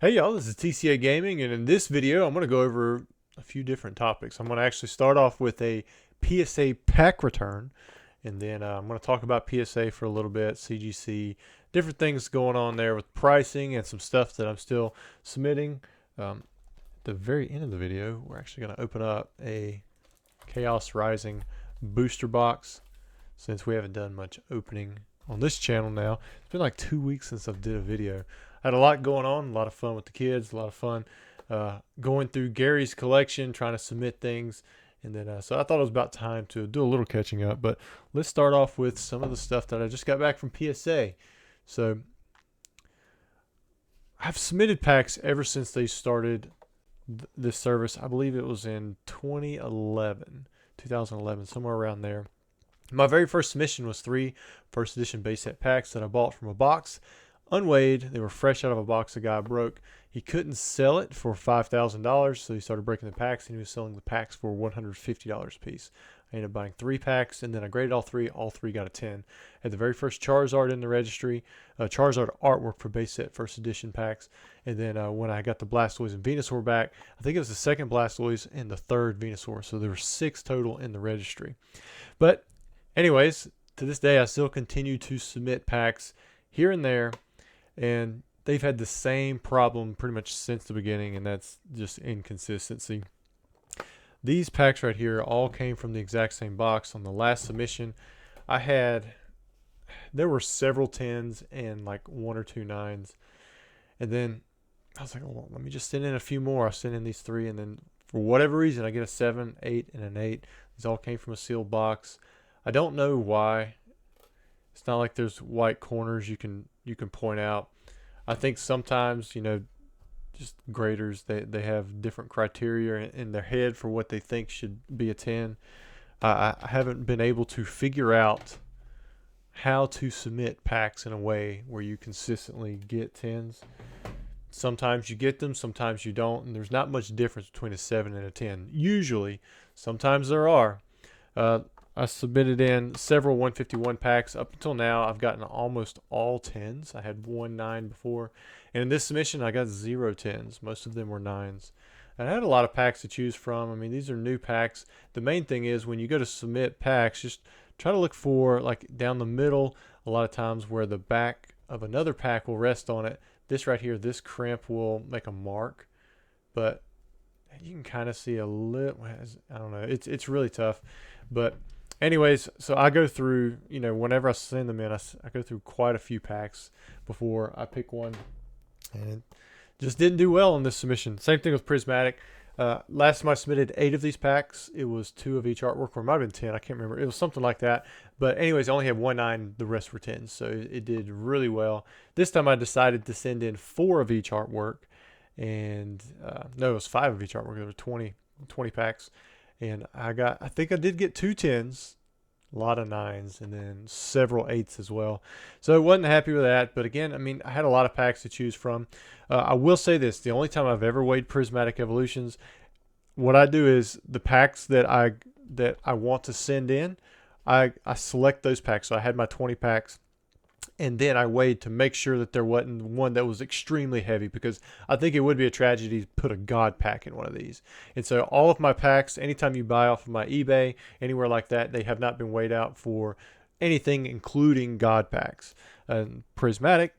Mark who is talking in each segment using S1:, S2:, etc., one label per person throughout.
S1: Hey y'all, this is TCA Gaming, and in this video I'm going to go over a few different topics. I'm going to actually start off with a PSA pack return, and then I'm going to talk about PSA for a little bit, CGC, different things going on there with pricing and some stuff that I'm still submitting. At the very end of the video, we're actually going to open up a Chaos Rising booster box since we haven't done much opening on this channel now. It's been like 2 weeks since I did a video. I had a lot going on, a lot of fun with the kids, a lot of fun going through Gary's collection, trying to submit things. And then, so I thought it was about time to do a little catching up. But let's start off with some of the stuff that I just got back from PSA. So I've submitted packs ever since they started this service. I believe it was in 2011, somewhere around there. My very first submission was 3 first edition base set packs that I bought from a box. Unweighed, they were fresh out of a box the guy broke. He couldn't sell it for $5,000, so he started breaking the packs, and he was selling the packs for $150 a piece. I ended up buying 3 packs, and then I graded all 3. All 3 got a 10. Had the very first Charizard in the registry, Charizard artwork for base set first edition packs, and then when I got the Blastoise and Venusaur back, I think it was the second Blastoise and the third Venusaur, so there were 6 total in the registry. But anyways, to this day, I still continue to submit packs here and there. And they've had the same problem pretty much since the beginning, and that's just inconsistency. These packs right here all came from the exact same box. On the last submission, there were several 10s and like 1 or 2 9s. And then I was like, oh, well, let me just send in a few more. I sent in these 3, and then for whatever reason, I get a 7, 8, and an 8. These all came from a sealed box. I don't know why. It's not like there's white corners you can point out. I think sometimes, just graders, they have different criteria in their head for what they think should be a 10. I haven't been able to figure out how to submit packs in a way where you consistently get 10s. Sometimes you get them, sometimes you don't, and there's not much difference between a 7 and a 10. Usually, sometimes there are. I submitted in several 151 packs. Up until now, I've gotten almost all 10s. I had 1 9 before. And in this submission, I got 0 10s. Most of them were 9s. And I had a lot of packs to choose from. I mean, these are new packs. The main thing is when you go to submit packs, just try to look for, like, down the middle, a lot of times where the back of another pack will rest on it. This right here, this crimp will make a mark. But you can kind of see a little, I don't know. It's really tough. But anyways, so I go through, whenever I send them in, I go through quite a few packs before I pick one. And it just didn't do well in this submission. Same thing with Prismatic. Last time I submitted 8 of these packs, it was 2 of each artwork, or it might have been 10. I can't remember. It was something like that. But anyways, I only had 1 9. The rest were 10s. So it did really well. This time I decided to send in 4 of each artwork. And no, it was 5 of each artwork. There were 20 packs. And I think I did get 2 10s, a lot of 9s, and then several 8s as well. So I wasn't happy with that. But again, I mean, I had a lot of packs to choose from. I will say this. The only time I've ever weighed Prismatic Evolutions, what I do is the packs that I want to send in, I select those packs. So I had my 20 packs. And then I weighed to make sure that there wasn't one that was extremely heavy, because I think it would be a tragedy to put a God pack in one of these. And so all of my packs, anytime you buy off of my eBay, anywhere like that, they have not been weighed out for anything including God packs. And Prismatic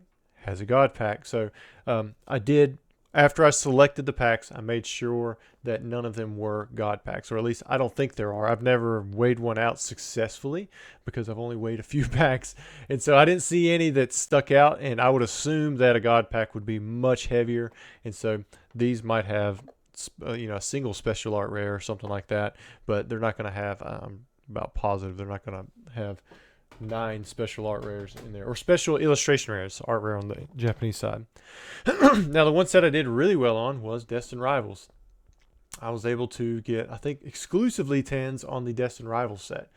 S1: has a God pack. So I did, after I selected the packs, I made sure that none of them were God packs, or at least I don't think there are. I've never weighed one out successfully because I've only weighed a few packs. And so I didn't see any that stuck out, and I would assume that a God pack would be much heavier. And so these might have, a single special art rare or something like that, but they're not going to have, I'm about positive, they're not going to have 9 special art rares in there, or special illustration rares, art rare on the Japanese side. Now, the one set I did really well on was Destined Rivals. I was able to get, I think, exclusively 10s on the Destined Rivals set.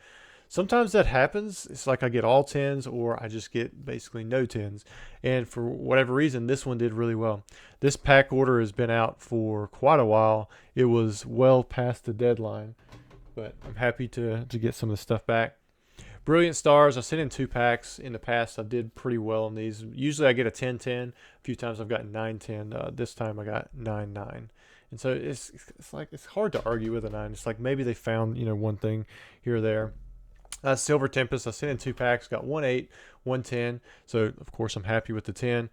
S1: Sometimes that happens. It's like I get all 10s, or I just get basically no 10s. And for whatever reason, this one did really well. This pack order has been out for quite a while. It was well past the deadline, but I'm happy to get some of the stuff back. Brilliant Stars, I sent in 2 packs. In the past, I did pretty well on these. Usually I get a 10-10. A few times I've got 9-10. This time I got 9-9. And so it's like it's hard to argue with a 9. It's like maybe they found, one thing here or there. Silver Tempest, I sent in 2 packs, got 1-8, 1-10. So of course I'm happy with the 10.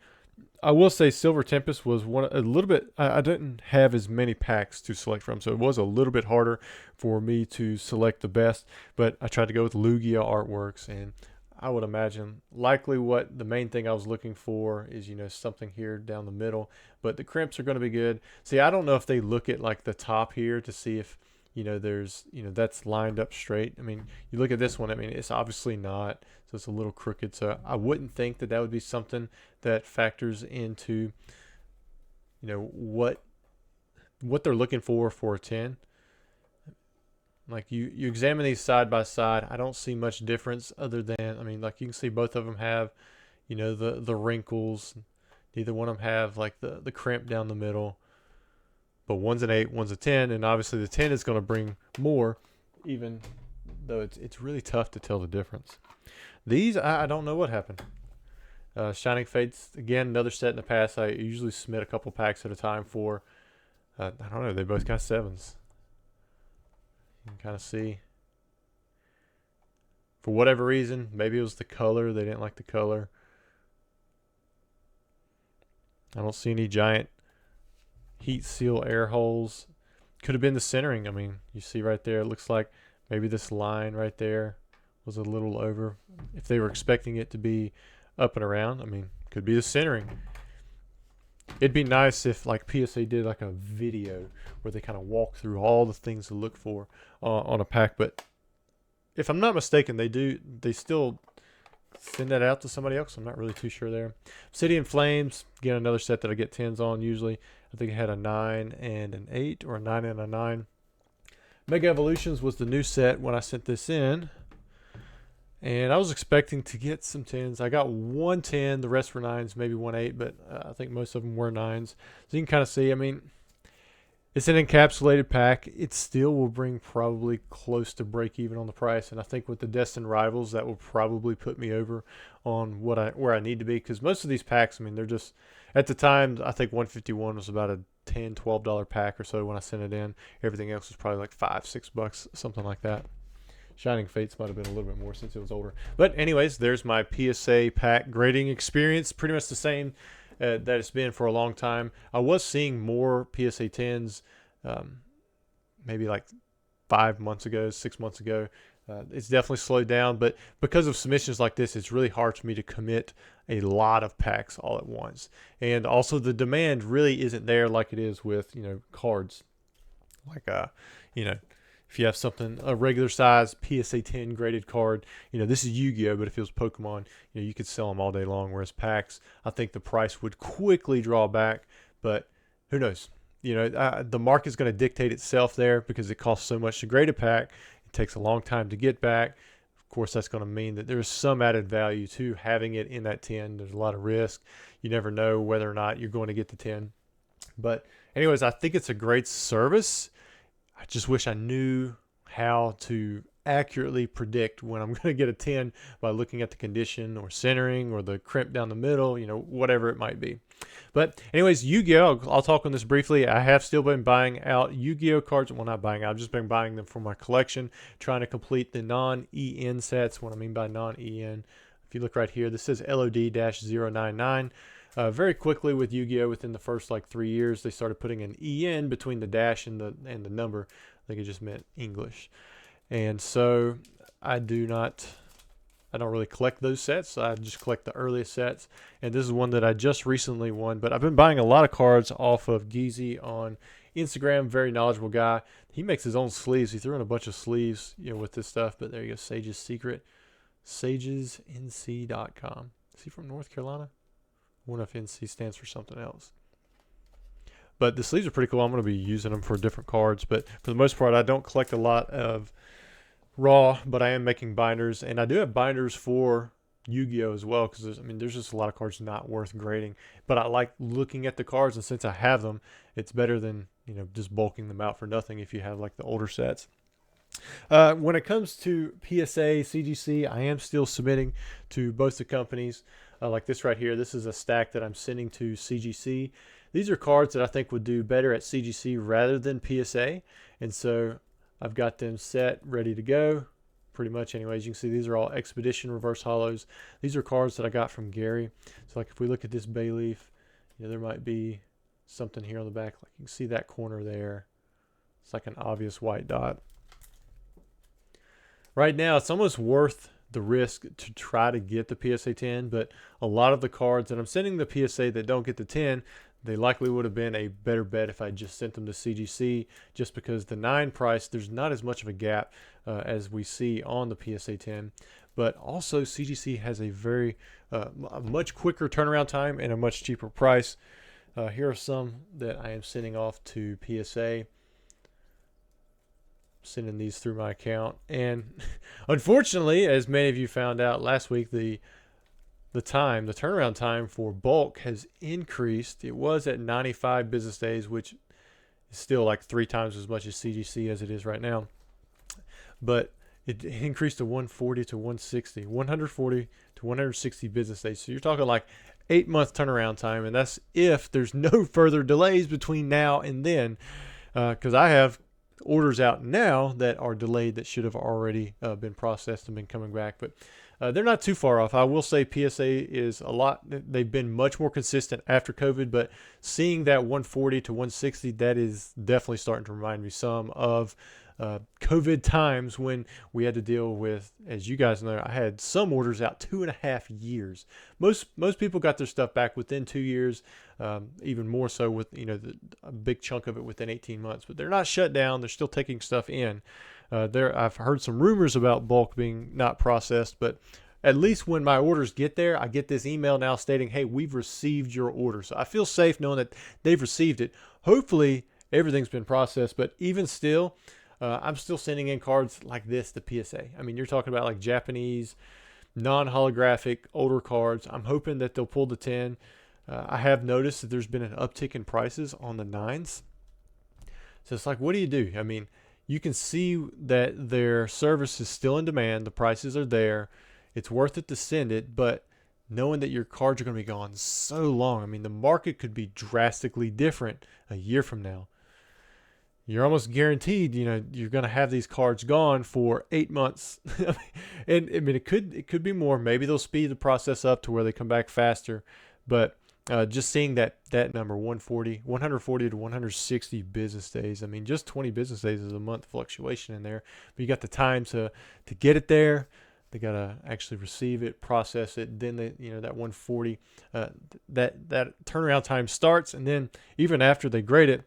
S1: I will say Silver Tempest was a little bit. I didn't have as many packs to select from, so it was a little bit harder for me to select the best. But I tried to go with Lugia Artworks, and I would imagine likely what the main thing I was looking for is something here down the middle. But the crimps are going to be good. See, I don't know if they look at like the top here to see if there's that's lined up straight. I mean, you look at this one. I mean, it's obviously not. So it's a little crooked. So I wouldn't think that would be something that factors into what they're looking for a 10. Like you examine these side by side, I don't see much difference other than, I mean, like you can see both of them have the wrinkles. Neither one of them have like the crimp down the middle. But one's an 8, one's a 10, and obviously the 10 is going to bring more, even though it's really tough to tell the difference. These, I don't know what happened. Shining Fates, again, another set in the past. I usually submit a couple packs at a time for. I don't know. They both got 7s. You can kind of see. For whatever reason, maybe it was the color. They didn't like the color. I don't see any giant heat seal air holes. Could have been the centering. I mean, you see right there, it looks like maybe this line right there was a little over. If they were expecting it to be up and around, I mean, could be the centering. It'd be nice if like PSA did like a video where they kind of walk through all the things to look for on a pack. But if I'm not mistaken, they still send that out to somebody else. I'm not really too sure there. Obsidian Flames, again, another set that I get 10s on usually. I think it had a 9 and an 8, or a 9 and a 9. Mega Evolutions was the new set when I sent this in. And I was expecting to get some 10s. I got 1 10. The rest were 9s, maybe 1 8, but I think most of them were 9s. So you can kind of see, I mean, it's an encapsulated pack. It still will bring probably close to break even on the price. And I think with the Destined Rivals, that will probably put me over on where I need to be. Because most of these packs, I mean, they're just, at the time, I think 151 was about a $10, $12 pack or so when I sent it in. Everything else was probably like $5, $6, something like that. Shining Fates might have been a little bit more since it was older. But anyways, there's my PSA pack grading experience. Pretty much the same that it's been for a long time. I was seeing more PSA 10s maybe like 5 months ago, 6 months ago. It's definitely slowed down. But because of submissions like this, it's really hard for me to commit a lot of packs all at once. And also the demand really isn't there like it is with, cards. Like, if you have something, a regular size PSA 10 graded card, this is Yu-Gi-Oh, but if it was Pokemon, you could sell them all day long. Whereas packs, I think the price would quickly draw back, but who knows? The market's going to dictate itself there because it costs so much to grade a pack. It takes a long time to get back. Of course, that's going to mean that there's some added value to having it in that 10. There's a lot of risk. You never know whether or not you're going to get the 10. But anyways, I think it's a great service. I just wish I knew how to accurately predict when I'm going to get a 10 by looking at the condition or centering or the crimp down the middle, whatever it might be. But anyways, Yu-Gi-Oh! I'll talk on this briefly. I have still been buying out Yu-Gi-Oh! Cards. Well, not buying out. I've just been buying them for my collection, trying to complete the non-EN sets. What I mean by non-EN, if you look right here, this says LOD-099. Very quickly with Yu-Gi-Oh! Within the first 3 years, they started putting an EN between the dash and the number. I think it just meant English. And so I don't really collect those sets. I just collect the earliest sets. And this is one that I just recently won. But I've been buying a lot of cards off of Geezy on Instagram. Very knowledgeable guy. He makes his own sleeves. He threw in a bunch of sleeves, with this stuff. But there you go, Sage's Secret. SagesNC.com. Is he from North Carolina? I wonder if NC stands for something else. But the sleeves are pretty cool. I'm going to be using them for different cards. But for the most part, I don't collect a lot of raw, but I am making binders. And I do have binders for Yu-Gi-Oh! As well, because there's just a lot of cards not worth grading. But I like looking at the cards, and since I have them, it's better than just bulking them out for nothing if you have the older sets. When it comes to PSA, CGC, I am still submitting to both the companies. Like this right here, this is a stack that I'm sending to CGC. These are cards that I think would do better at CGC rather than PSA. And so I've got them set, ready to go. Pretty much anyways. You can see these are all Expedition reverse hollows. These are cards that I got from Gary. So like if we look at this bay leaf, there might be something here on the back. Like you can see that corner there. It's like an obvious white dot. Right now, it's almost worth the risk to try to get the PSA 10, but a lot of the cards that I'm sending the PSA that don't get the 10, they likely would have been a better bet if I just sent them to CGC, just because the 9 price, there's not as much of a gap as we see on the PSA 10. But also CGC has a a much quicker turnaround time and a much cheaper price. Here are some that I am sending off to PSA. Sending these through my account, and unfortunately, as many of you found out last week, the turnaround time for bulk has increased. It was at 95 business days, which is still like 3 times as much as CGC as it is right now, but it increased to 140 to 160, 140 to 160 business days. So you're talking like 8-month turnaround time, and that's if there's no further delays between now and then, because I have orders out now that are delayed that should have already been processed and been coming back, but they're not too far off. I will say PSA is they've been much more consistent after COVID, but seeing that 140 to 160, that is definitely starting to remind me some of COVID times when we had to deal with, as you guys know, I had some orders out 2.5 years. Most people got their stuff back within 2 years, even more so with a big chunk of it within 18 months. But they're not shut down; they're still taking stuff in. I've heard some rumors about bulk being not processed, but at least when my orders get there, I get this email now stating, "Hey, we've received your order." So I feel safe knowing that they've received it. Hopefully, everything's been processed, but even still. I'm still sending in cards like this to PSA. I mean, you're talking about like Japanese, non-holographic, older cards. I'm hoping that they'll pull the 10. I have noticed that there's been an uptick in prices on the 9s. So it's like, what do you do? I mean, you can see that their service is still in demand. The prices are there. It's worth it to send it, but knowing that your cards are going to be gone so long, I mean, the market could be drastically different a year from now. You're almost guaranteed, you're going to have these cards gone for 8 months. And I mean, it could be more. Maybe they'll speed the process up to where they come back faster. But just seeing that number, 140 to 160 business days. I mean, just 20 business days is a month fluctuation in there. But you got the time to get it there. They got to actually receive it, process it. Then that 140, that turnaround time starts. And then even after they grade it,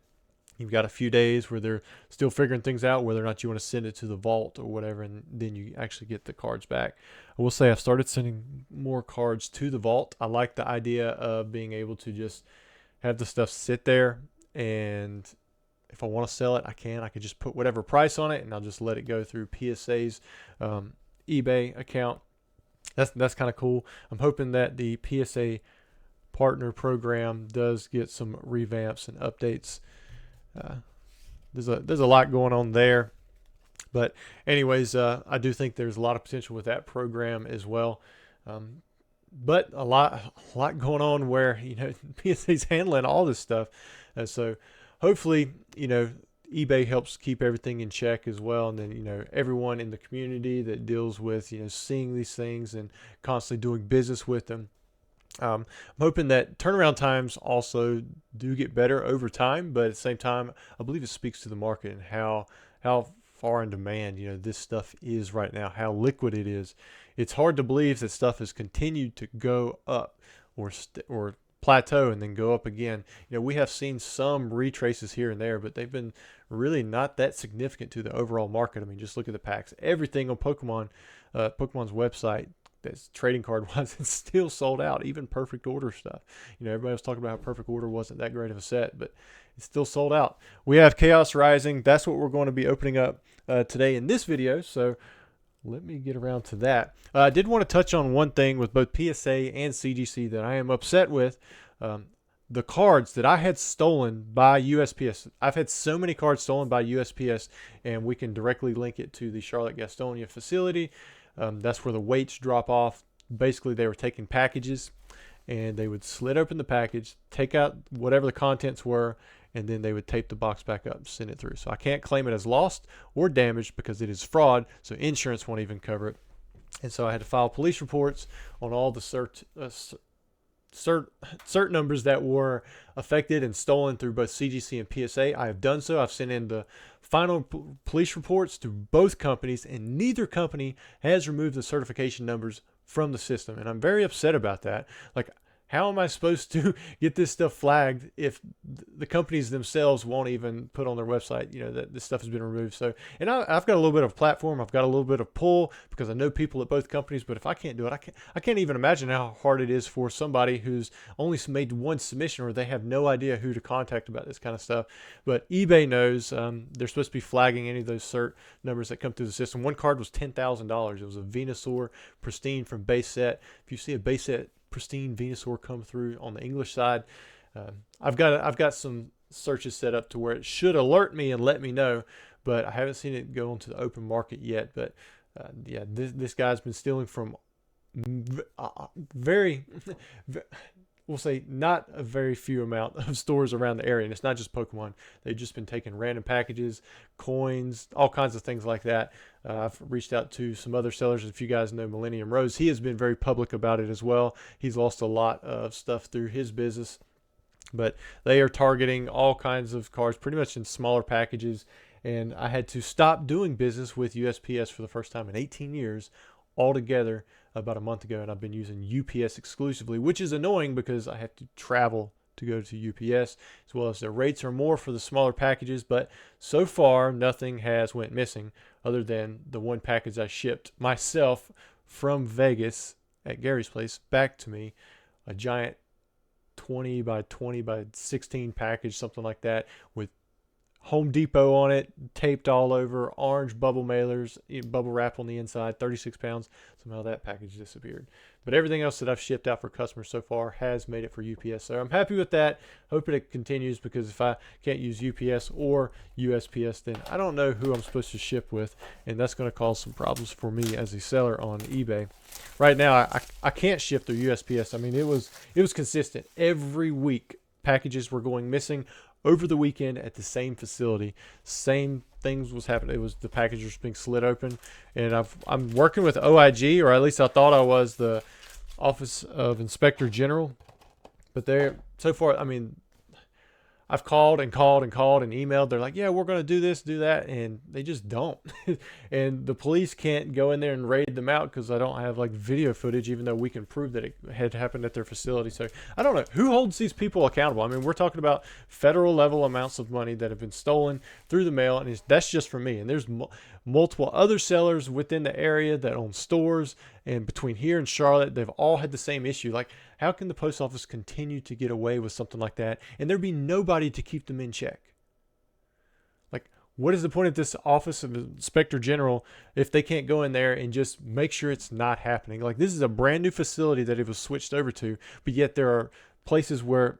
S1: you've got a few days where they're still figuring things out, whether or not you want to send it to the vault or whatever, and then you actually get the cards back. I will say I've started sending more cards to the vault. I like the idea of being able to just have the stuff sit there, and if I want to sell it, I can. I could just put whatever price on it, and I'll just let it go through PSA's eBay account. That's kind of cool. I'm hoping that the PSA partner program does get some revamps and updates. There's a lot going on there, but anyways, I do think there's a lot of potential with that program as well. But a lot going on where PSA's handling all this stuff, so hopefully eBay helps keep everything in check as well, and then everyone in the community that deals with seeing these things and constantly doing business with them. I'm hoping that turnaround times also do get better over time, but at the same time, I believe it speaks to the market and how far in demand this stuff is right now, how liquid it is. It's hard to believe that stuff has continued to go up or plateau and then go up again. We have seen some retraces here and there, but they've been really not that significant to the overall market. I mean, just look at the packs. Everything on Pokemon's website that's trading card wise, it's still sold out. Even Perfect Order stuff. Everybody was talking about how Perfect Order wasn't that great of a set, but it's still sold out. We have Chaos Rising. That's what we're going to be opening up today in this video. So let me get around to that. I did want to touch on one thing with both PSA and CGC that I am upset with. the cards that I had stolen by USPS. I've had so many cards stolen by USPS, and we can directly link it to the Charlotte Gastonia facility. That's where the weights drop off. Basically, they were taking packages, and they would slit open the package, take out whatever the contents were, and then they would tape the box back up, send it through. So I can't claim it as lost or damaged because it is fraud, so insurance won't even cover it. And so I had to file police reports on all the cert numbers that were affected and stolen through both CGC and PSA. I have done so. I've sent in the final police reports to both companies, and neither company has removed the certification numbers from the system. And I'm very upset about that. Like, how am I supposed to get this stuff flagged if the companies themselves won't even put on their website, that this stuff has been removed? So, and I've got a little bit of platform. I've got a little bit of pull because I know people at both companies. But if I can't do it, I can't even imagine how hard it is for somebody who's only made one submission or they have no idea who to contact about this kind of stuff. But eBay knows. They're supposed to be flagging any of those cert numbers that come through the system. One card was $10,000. It was a Venusaur Pristine from base set. If you see a base set Pristine Venusaur come through on the English side, I've got some searches set up to where it should alert me and let me know, but I haven't seen it go into the open market yet. But yeah, this guy's been stealing from very we'll say not a very few amount of stores around the area. And it's not just Pokemon. They've just been taking random packages, coins, all kinds of things like that. I've reached out to some other sellers. If you guys know Millennium Rose, he has been very public about it as well. He's lost a lot of stuff through his business. But they are targeting all kinds of cards, pretty much in smaller packages. And I had to stop doing business with USPS for the first time in 18 years altogether about a month ago, and I've been using UPS exclusively, which is annoying because I have to travel to go to UPS, as well as their rates are more for the smaller packages. But so far, nothing has went missing other than the one package I shipped myself from Vegas at Gary's place back to me, a giant 20 by 20 by 16 package, something like that, with Home Depot on it, taped all over, orange bubble mailers, bubble wrap on the inside, 36 pounds. Somehow that package disappeared. But everything else that I've shipped out for customers so far has made it for UPS. So I'm happy with that. Hoping it continues, because if I can't use UPS or USPS, then I don't know who I'm supposed to ship with. And that's going to cause some problems for me as a seller on eBay. Right now, I can't ship through USPS. I mean, it was consistent. Every week, packages were going missing. Over the weekend at the same facility, same things was happening. It was the packages was being slid open, and I'm working with OIG, or at least I thought I was, the Office of Inspector General. But they're so far, I mean, I've called and emailed. They're like, yeah, we're going to do this, do that. And they just don't. And the police can't go in there and raid them out because I don't have like video footage, even though we can prove that it had happened at their facility. So I don't know who holds these people accountable. I mean, we're talking about federal level amounts of money that have been stolen through the mail. And that's just for me. And there's multiple other sellers within the area that own stores. And between here and Charlotte, they've all had the same issue. Like, how can the post office continue to get away with something like that and there be nobody to keep them in check? Like, what is the point of this Office of Inspector General if they can't go in there and just make sure it's not happening? Like, this is a brand new facility that it was switched over to, but yet there are places where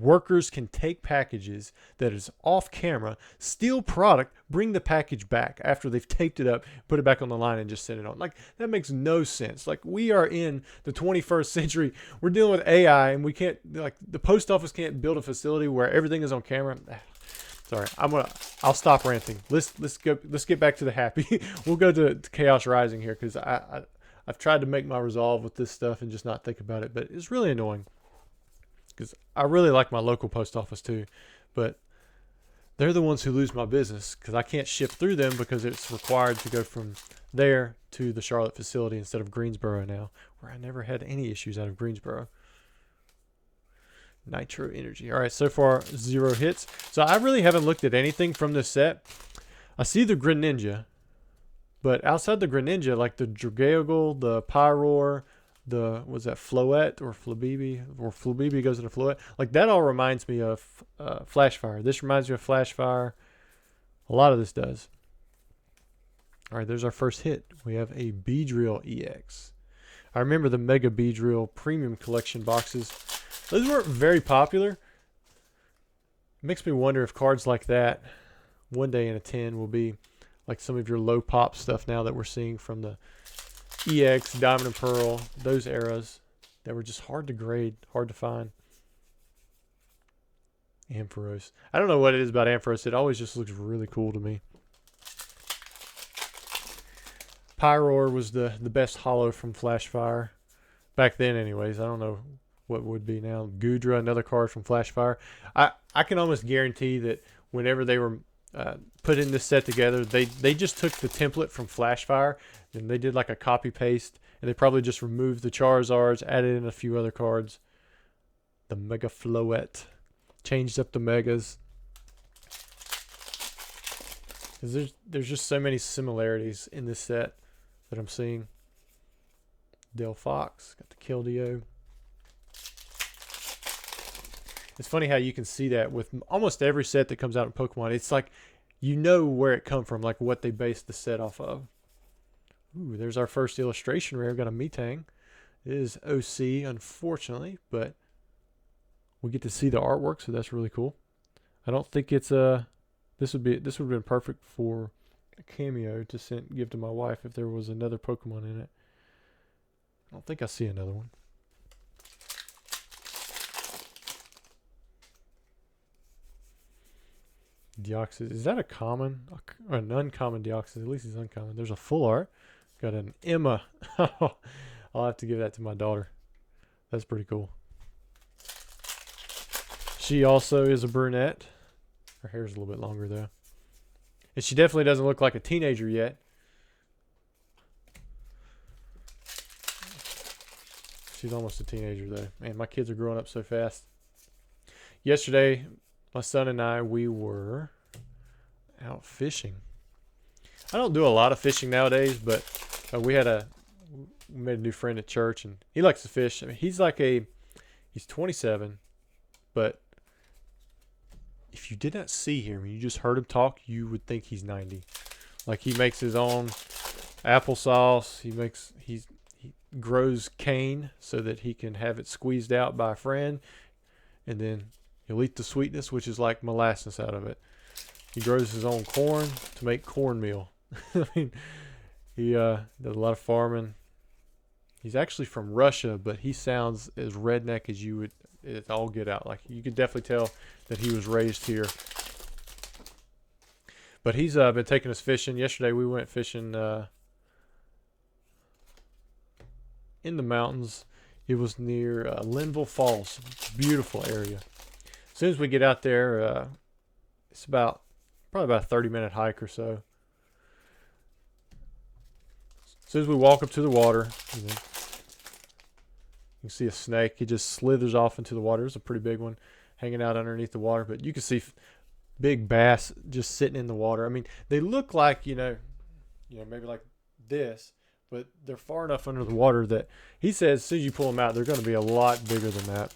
S1: workers can take packages that is off camera, steal product, bring the package back after they've taped it up, put it back on the line, and just send it on. Like, that makes no sense. Like, we are in the 21st century. We're dealing with AI, and we can't, like, the post office can't build a facility where everything is on camera. Sorry, I'll stop ranting. Let's get back to the happy. We'll go to Chaos Rising here, because I've tried to make my resolve with this stuff and just not think about it, but it's really annoying. Because I really like my local post office too, but they're the ones who lose my business because I can't ship through them because it's required to go from there to the Charlotte facility instead of Greensboro now, where I never had any issues out of Greensboro. Nitro Energy. All right, so far 0 hits. So I really haven't looked at anything from this set. I see the Greninja, but outside the Greninja, like the Dragogle, the Pyroar, was that Floette or Flabibi goes into Floette. Like, that all reminds me of Flashfire. This reminds me of Flashfire. A lot of this does. All right, there's our first hit. We have a Beedrill EX. I remember the Mega Beedrill Premium Collection boxes Those weren't very popular. It makes me wonder if cards like that one day in a 10 will be like some of your low pop stuff now that we're seeing from the EX, Diamond and Pearl, those eras that were just hard to grade, hard to find. Ampharos. I don't know what it is about Ampharos. It always just looks really cool to me. Pyroar was the best holo from Flashfire. Back then anyways. I don't know what would be now. Gudra, another card from Flashfire. I can almost guarantee that whenever they were putting this set together, they just took the template from Flashfire and they did like a copy paste, and they probably just removed the Charizards, added in a few other cards. The Mega Floette. Changed up the megas. There's just so many similarities in this set that I'm seeing. Del Fox, got the Keldeo. It's funny how you can see that with almost every set that comes out in Pokemon. It's like you know where it come from, like what they based the set off of. Ooh, there's our first illustration rare. Got a Metang. It is OC, unfortunately, but we get to see the artwork, so that's really cool. I don't think it's this would have been perfect for a cameo to give to my wife if there was another Pokemon in it. I don't think I see another one. Deoxys. Is that a common or an uncommon Deoxys? At least it's uncommon. There's a full art. Got an Emma. I'll have to give that to my daughter. That's pretty cool. She also is a brunette. Her hair's a little bit longer though. And she definitely doesn't look like a teenager yet. She's almost a teenager though. Man, my kids are growing up so fast. Yesterday, my son and I, we were out fishing. I don't do a lot of fishing nowadays, but we made a new friend at church, and he likes to fish. I mean, he's 27, but if you did not see him, you just heard him talk, you would think he's 90. Like, he makes his own applesauce. He grows cane so that he can have it squeezed out by a friend, and then he'll eat the sweetness, which is like molasses out of it. He grows his own corn to make cornmeal. I mean, he does a lot of farming. He's actually from Russia, but he sounds as redneck as you would. It's all get out. Like, you could definitely tell that he was raised here. But he's been taking us fishing. Yesterday we went fishing in the mountains. It was near Linville Falls. Beautiful area. As soon as we get out there, it's probably about a 30-minute hike or so. As soon as we walk up to the water, you can see a snake. He just slithers off into the water. It's a pretty big one hanging out underneath the water. But you can see big bass just sitting in the water. I mean, they look like, maybe like this, but they're far enough under the water that he says as soon as you pull them out, they're going to be a lot bigger than that.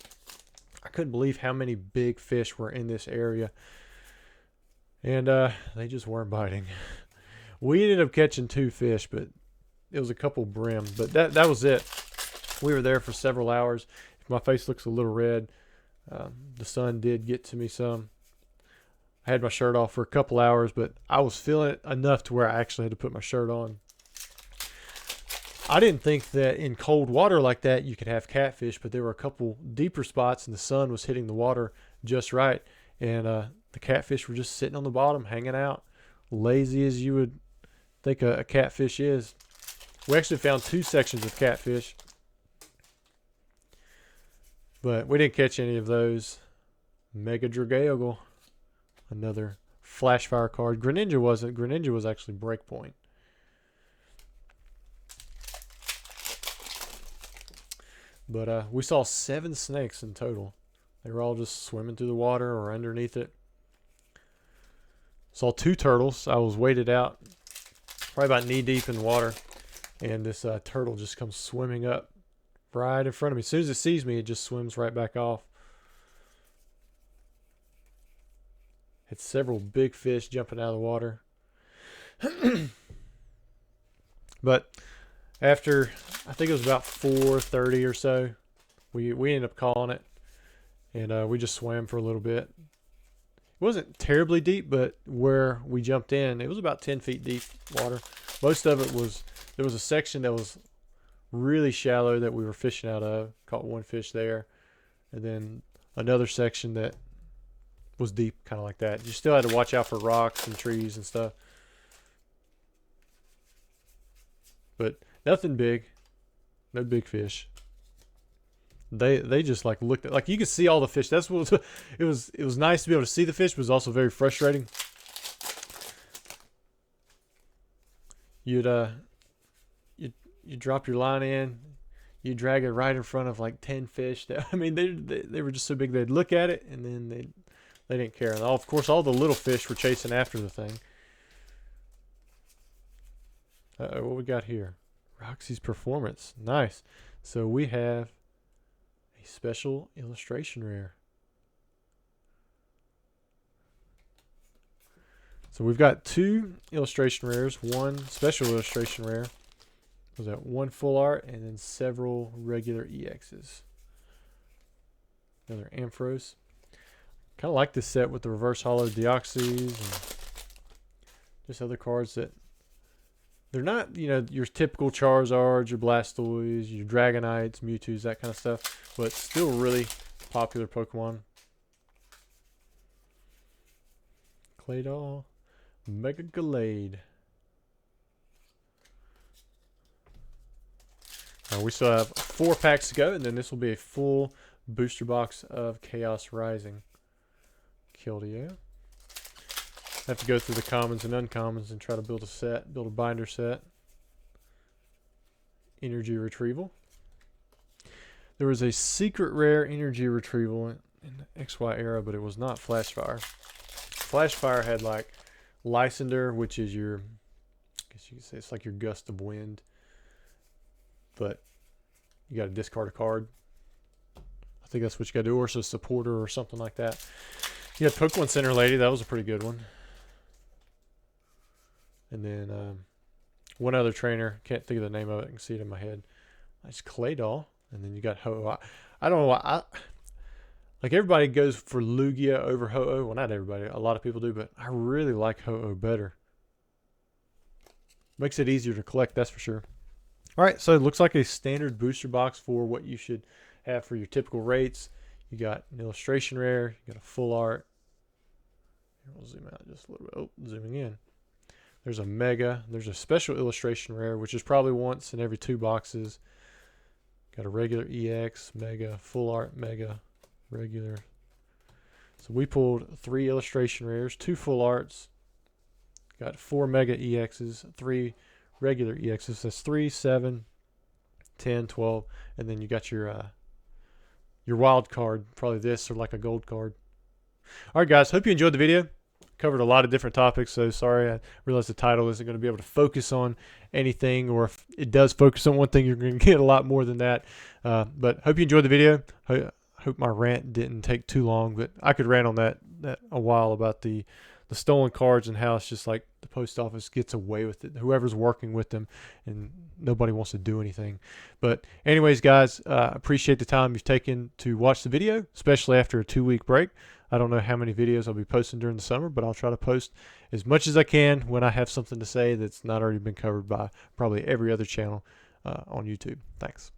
S1: I couldn't believe how many big fish were in this area. And they just weren't biting. We ended up catching 2 fish, but it was a couple brim. But that was it. We were there for several hours. If my face looks a little red, the sun did get to me some. I had my shirt off for a couple hours, but I was feeling it enough to where I actually had to put my shirt on. I didn't think that in cold water like that you could have catfish, but there were a couple deeper spots and the sun was hitting the water just right. And the catfish were just sitting on the bottom, hanging out, lazy as you would think a catfish is. We actually found 2 sections of catfish, but we didn't catch any of those. Mega Dragaogle, another Flashfire card. Greninja wasn't. Greninja was actually Breakpoint. But we saw 7 snakes in total. They were all just swimming through the water or underneath it. Saw 2 turtles. I was waded out, probably about knee deep in water, and this turtle just comes swimming up right in front of me. As soon as it sees me, it just swims right back off. Had several big fish jumping out of the water. But after, I think it was about 4:30 or so, we ended up calling it. and we just swam for a little bit. It wasn't terribly deep, but where we jumped in, it was about 10 feet deep water. Most of it was, there was a section that was really shallow that we were fishing out of. Caught one fish there. And then another section that was deep, kind of like that. You still had to watch out for rocks and trees and stuff. But nothing big. No big fish. They just like looked at, like you could see all the fish. That's what it was nice to be able to see the fish, but it was also very frustrating. You'd drop your line in, you drag it right in front of like 10 fish. I mean, they were just so big they'd look at it and then they didn't care. And of course, all the little fish were chasing after the thing. What we got here? Roxy's Performance. Nice. So we have a special illustration rare. So we've got 2 illustration rares, 1 special illustration rare. Was that 1 full art and then several regular EXs. Another Ampharos. Kind of like this set with the reverse hollow Deoxys and just other cards that they're not, you know, your typical Charizards, your Blastoises, your Dragonites, Mewtwo's, that kind of stuff, but still really popular Pokemon. Claydol, Mega Gallade. We still have 4 packs to go, and then this will be a full booster box of Chaos Rising. Keldeo. I have to go through the commons and uncommons and try to build a binder set. Energy Retrieval. There was a secret rare Energy Retrieval in the XY era, but it was not Flashfire. Flashfire had like Lysander, which is your, I guess you could say it's like your Gust of Wind, but you got to discard a card. I think that's what you got to do, or it's a supporter or something like that. You had Pokemon Center Lady, that was a pretty good one. And then one other trainer, can't think of the name of it, I can see it in my head. It's Claydol, and then you got Ho-Oh. I don't know why. Like everybody goes for Lugia over Ho-Oh. Well, not everybody, a lot of people do, but I really like Ho-Oh better. Makes it easier to collect, that's for sure. All right, so it looks like a standard booster box for what you should have for your typical rates. You got an illustration rare, you got a full art. Here, we'll zoom out just a little bit. Oh, zooming in. There's a mega. There's a special illustration rare, which is probably once in every 2 boxes. Got a regular EX, mega, full art, mega, regular. So we pulled 3 illustration rares, 2 full arts. Got 4 mega EXs, 3 regular EXs. That's 3, 7, 10, 12, and then you got your wild card, probably this or like a gold card. All right, guys, hope you enjoyed the video. Covered a lot of different topics, so sorry, I realized the title isn't going to be able to focus on anything, or if it does focus on one thing, you're going to get a lot more than that. But hope you enjoyed the video. Hope my rant didn't take too long, but I could rant on that a while about the stolen cards and how it's just like the post office gets away with it. Whoever's working with them, and nobody wants to do anything. But anyways, guys, appreciate the time you've taken to watch the video, especially after a 2-week break. I don't know how many videos I'll be posting during the summer, but I'll try to post as much as I can when I have something to say that's not already been covered by probably every other channel on YouTube. Thanks.